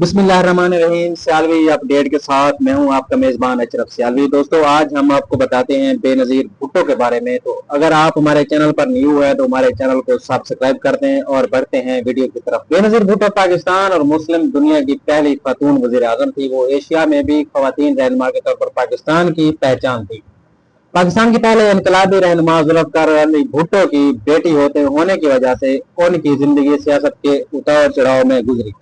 बिस्मिल्लाहिर्रहमानिर्रहीम। सियालवी अपडेट के साथ मैं हूं आपका मेजबान अशरफ सियालवी। दोस्तों, आज हम आपको बताते हैं बेनजीर भुट्टो के बारे में। तो अगर आप हमारे चैनल पर न्यू है तो हमारे चैनल को सब्सक्राइब करते हैं और बढ़ते हैं वीडियो की तरफ। बेनजीर भुट्टो पाकिस्तान और मुस्लिम दुनिया की पहली खातून वजीर आजम थी। वो एशिया में भी खवातीन रहनुमा के तौर पर पाकिस्तान की पहचान थी। पाकिस्तान की पहले इनकलाबी रहनुमा जुल्फ़िकार अली भुट्टो की बेटी होने की वजह से उनकी जिंदगी सियासत के उतार चढ़ाव में गुजरी,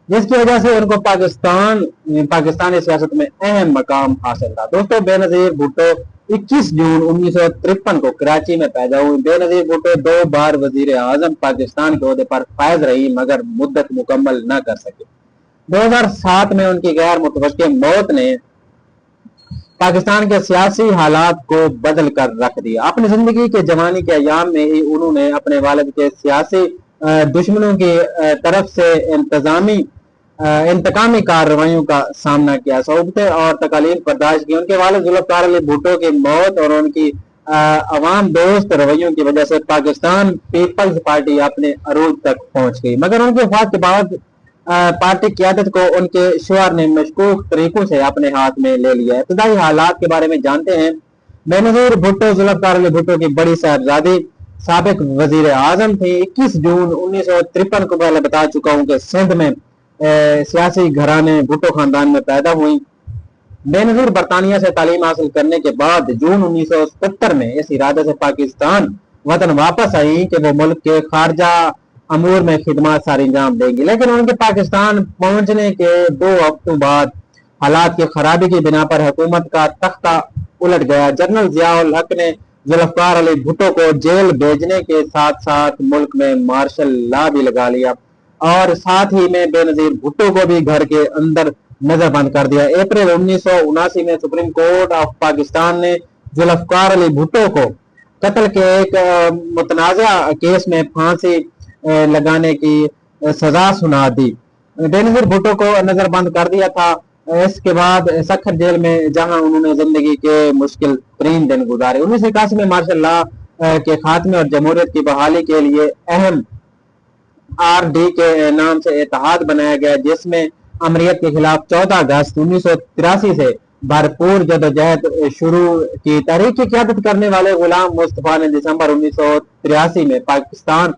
जिसकी वजह से उनको पाकिस्तानी सियासत में अहम मकाम हासिल था। दोस्तों, बेनजीर भुट्टो 21 जून 1953 को कराची में पैदा हुई। बेनजीर भुट्टो 2 बार वजीर आजम पाकिस्तान के ओहदे पर फायज रही, मगर मुद्दत मुकम्मल न कर सके। 2007 में उनकी गैर मुतवक्किल मौत ने पाकिस्तान के सियासी हालात को बदल कर रख दिया। अपनी जिंदगी के जवानी के अयाम में ही उन्होंने अपने वालिद के सियासी दुश्मनों की तरफ से इंतकामी कार्रवाइयों का सामना किया, सोबतें और तकालीफ बर्दाश्त की। उनके वालिद जुल्फ़िकार अली भुट्टो की मौत और उनकी अवाम दोस्त रवैयों की वजह से पाकिस्तान पीपल्स पार्टी अपने अरूज तक पहुंच गई, मगर उनके वफात के बाद पार्टी क़यादत को उनके शुआर ने मशकूक तरीकों से अपने हाथ में ले लिया। इब्तदाई हालात के बारे में जानते हैं। बेनजीर भुट्टो जुल्फ़िकार अली भुट्टो की बड़ी साहबजादी साबिक वजीर आजम थी। 21 जून 1953 को पहले बता चुका हूं कि सिंध में सियासी घराने भुट्टो खानदान में पैदा हुई। बेनजीर बरतानिया से तालीम हासिल करने के बाद जून 1970 में इस इरादे से पाकिस्तान वतन वापस आई कि वो मुल्क के खारजा अमूर में खिदमत सारी अंजाम देंगी, लेकिन उनके पाकिस्तान पहुंचने के 2 हफ्तों बाद हालात की खराबी की बिना पर हुकूमत का तख्ता उलट गया। जनरल जियाउल हक ने जुल्फ़िकार अली भुट्टो को जेल भेजने के साथ साथ मुल्क में मार्शल लॉ भी लगा लिया और साथ ही में बेनजीर भुट्टो को भी घर के अंदर नजरबंद कर दिया। अप्रैल 1979 में सुप्रीम कोर्ट ऑफ पाकिस्तान ने जुल्फ़िकार अली भुट्टो को कत्ल के एक मुतनाज़ा केस में फांसी लगाने की सजा सुना दी। बेनजीर भुट्टो को नजरबंद कर दिया था। इसके बाद सखर जेल में जहां उन्होंने जिंदगी के मुश्किल तरीन दिन गुजारे। 1981 में मार्शल लॉ के खात्मे और जमहूरियत की बहाली के लिए अहम RD के नाम से इत्तेहाद बनाया गया, जिसमें अमरीत के खिलाफ 14 अगस्त 1983 से भरपूर जदोजहद शुरू की। तहरीक की क़यादत करने वाले गुलाम मुस्तफा ने दिसंबर 1983 में पाकिस्तान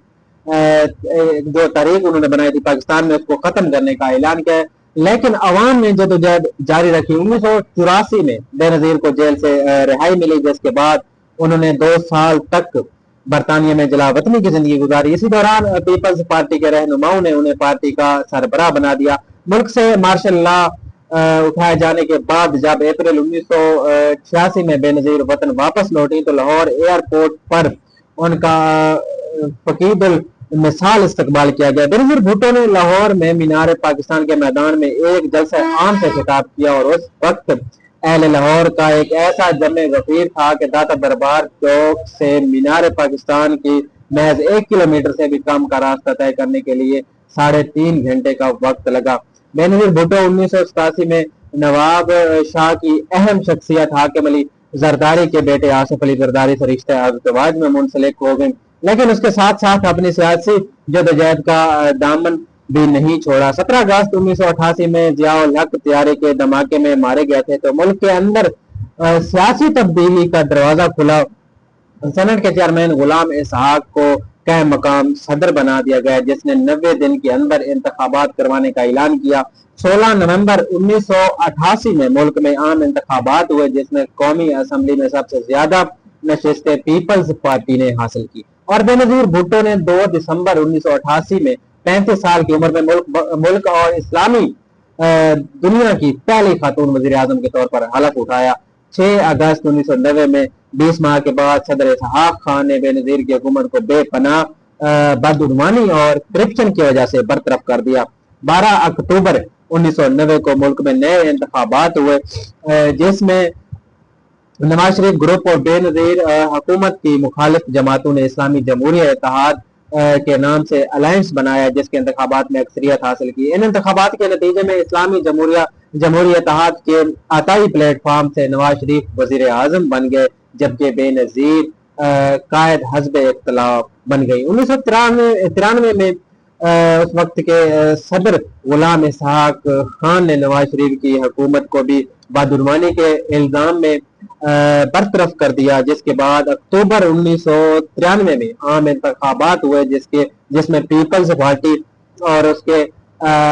जो तारीख उन्होंने बनाई थी पाकिस्तान में उसको खत्म करने का ऐलान किया, लेकिन अवाम ने जदोजहद जारी रखी। 1984 में बेनजीर को जेल से रिहाई मिली, जिसके बाद उन्होंने 2 साल तक बरतानिया में जलावतनी की जिंदगी गुजारी। इसी दौरान पीपल्स पार्टी के रहनुमाओं ने उन्हें पार्टी का सरबराह बना दिया। मुल्क से मार्शल लॉ उठाए जाने के बाद जब अप्रैल 1986 में बेनजीर वतन वापस लौटी तो लाहौर एयरपोर्ट पर उनका फकीदुल मिसाल इस्तकबाल किया गया। बेनजीर भुट्टो ने लाहौर में मीनार पाकिस्तान के मैदान में एक जलसा आम से खिताब किया और उस वक्त अहले लाहौर का एक ऐसा जमे गफीर था कि दाता दरबार चौक से मीनार पाकिस्तान की महज 1 किलोमीटर से भी कम का रास्ता तय करने के लिए 3.5 घंटे का वक्त लगा। बेनजीर भुट्टो 1987 में नवाब शाह की अहम शख्सियत हाकिम अली जरदारी के बेटे आसिफ अली जरदारी से रिश्ते अज़दवाज में मुंसलिक हो गए, लेकिन उसके साथ साथ अपनी सियासी जदोजहद का दामन भी नहीं छोड़ा। 17 अगस्त 1988 में जियाउल हक तैयारी के धमाके में मारे गए थे तो मुल्क के अंदर सियासी तब्दीली का दरवाजा खुला। सेनेट के चेयरमैन गुलाम इसहाक को कायम मकाम सदर बना दिया गया, जिसने 90 दिन के अंदर इंतखाबात करवाने का ऐलान किया। 16 नवंबर 1988 में मुल्क में आम इंतखाबात हुए, जिसमें कौमी असम्बली में सबसे ज्यादा नशिस्तें पीपल्स पार्टी ने हासिल की और बेनजीर भुट्टो ने 2 दिसंबर 1988 में 35 साल की उम्र में मुल्क और इस्लामी दुनिया की पहली खातून वजीर आजम के तौर पर हलफ उठाया। 6 अगस्त 1990 में 20 माह के बाद सदर इसहाक खान ने बेनजीर की हुकूमत को बेपनाह बदगुमानी और करप्शन की वजह से बरतरफ कर दिया। 12 अक्टूबर 1990 को मुल्क में नए इंतखाबात हुए, जिसमें नवाज शरीफ ग्रुप और बेनजीर हुकूमत की मुखालिफ जमातों ने इस्लामी जमहूरिया इत्तेहाद के नाम से अलायंस बनाया, जिसके इंतखाबात में अक्सरियत हासिल की। इन इंतखाबात के नतीजे में इस्लामी जमहूरिया इत्तेहाद के आताई प्लेटफॉर्म से नवाज शरीफ वजीर आजम बन गए, जबकि बेनजीर कायद हज़ब इख्तिलाफ बन गई। 1993 में उस वक्त के सदर गुलाम इसहाक खान ने नवाज शरीफ की हुकूमत को भी बदउनवानी के इल्जाम में बरतरफ कर दिया, जिसके बाद अक्टूबर 1993 में आम इंतखाबात हुए जिसमें पीपल्स पार्टी और उसके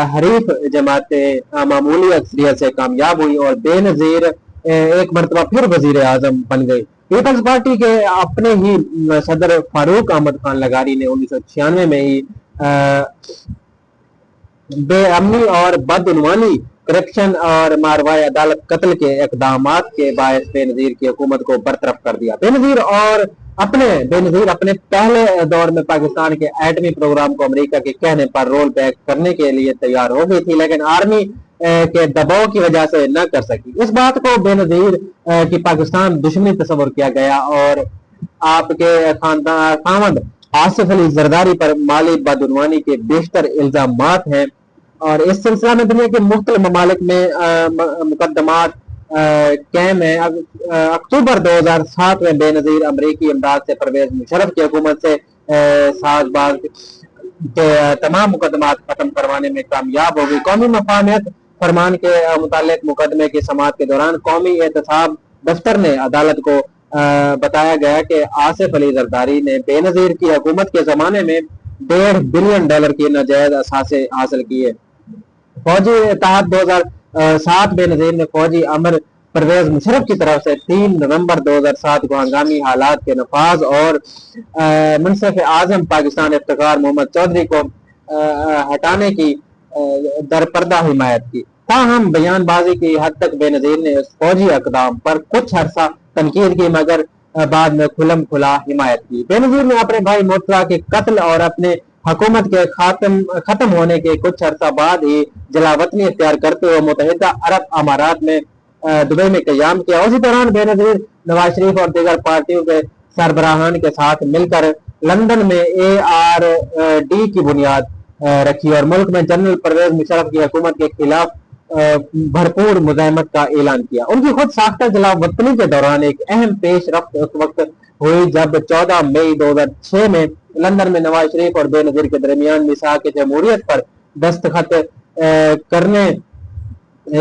हरीफ जमातें मामूली अक्सरियत से कामयाब हुई और बेनजीर एक मरतबा फिर वजीर आजम बन गई। पीपल्स पार्टी के अपने ही सदर फारूक अहमद खान लगारी ने 1996 में ही बेअमनी और बदउनवानी, करप्शन और मारवाई अदालत कत्ल के इकदामात के बायस बेनजीर की हुकूमत को बरतरफ कर दिया। बेनजीर अपने पहले दौर में पाकिस्तान के एटमी प्रोग्राम को अमेरिका के कहने पर रोल बैक करने के लिए तैयार हो गई थी, लेकिन आर्मी के दबाव की वजह से न कर सकी। इस बात को बेनजीर की पाकिस्तान दुश्मनी तस्वर किया गया और आपके खानदान आसिफ अली जरदारी पर माली बदउनवानी के बेशतर इल्जामात हैं और इस सिलसिला में दुनिया के मुख्तलिफ ममालिक में मुकदमात कैम है। अक्टूबर 2007 में बेनजीर अमरीकी इमदाद से परवेज मुशर्रफ की हुकूमत से साजबाज के तमाम मुकदमात खत्म करवाने में कामयाब हो गई। कौमी मफाहमियत फरमान के मुतालिक मुकदमे की समाअत के दौरान कौमी एहतसाब दफ्तर ने अदालत को बताया गया कि आसिफ अली जरदारी ने बेनजीर की हुकूमत के जमाने में $1.5 बिलियन की नाजायज असासे हासिल किए। फौजी इत्तेहाद 2007 बेनजीर ने फौजी अमर परवेज मुशर्रफ की तरफ से 3 नवंबर 2007 को हंगामी हालात के नफाज और मुंसिफ आजम पाकिस्तान इफ्तिखार मोहम्मद चौधरी को हटाने की दरपर्दा हिमायत की। ताहम बयानबाजी की हद तक बेनजीर ने इस फौजी इकदाम पर कुछ अरसा तनकीद की, मगर बाद में खुलम खुला हिमायत की। बेनजीर ने अपने भाई मुर्तजा के कत्ल और अपने हुकूमत के खत्म होने के कुछ अरसा बाद ही जलावतनी इख्तियार करते हुए मुत्तहिदा अरब अमारात में दुबई में कयाम किया। उसी दौरान बेनजीर नवाज शरीफ और दीगर पार्टियों के सरबराहान के साथ मिलकर लंदन में ARD की बुनियाद रखी और मुल्क में जनरल परवेज मुशर्रफ की हुकूमत के खिलाफ भरपूर मुजाहिमत का ऐलान किया। उनकी खुद साख्ता जलावतनी के दौरान एक अहम पेश रफ्त उस वक्त हुई जब 14 मई 2006 में लंदन में नवाज शरीफ और बेनजीर के दरमियान मिसाक जमहूरियत पर दस्तखत करने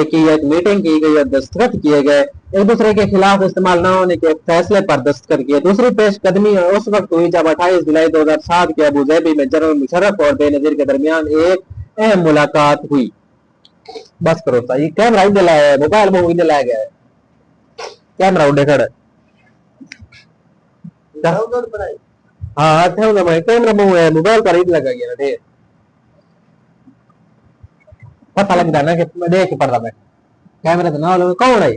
की एक मीटिंग की गई और दस्तखत किए गए। एक दूसरे के खिलाफ इस्तेमाल न होने के फैसले पर दस्तखत किए। दूसरी पेशकदमी उस वक्त हुई जब 28 जुलाई 2007 के अबू धाबी में जनरल मुशर्रफ और बेनजीर के दरमियान एक अहम मुलाकात हुई। बस करो ये कैमरा इधर लाया है, मोबाइल में इधर लाया गया है, कैमरा उधर खड़ा है। हाँ कैमरा में मोबाइल पर इधर लगा गया ना, पता लगता है ना कि देख पड़ रहा मैं कैमरा तो ना कौन है।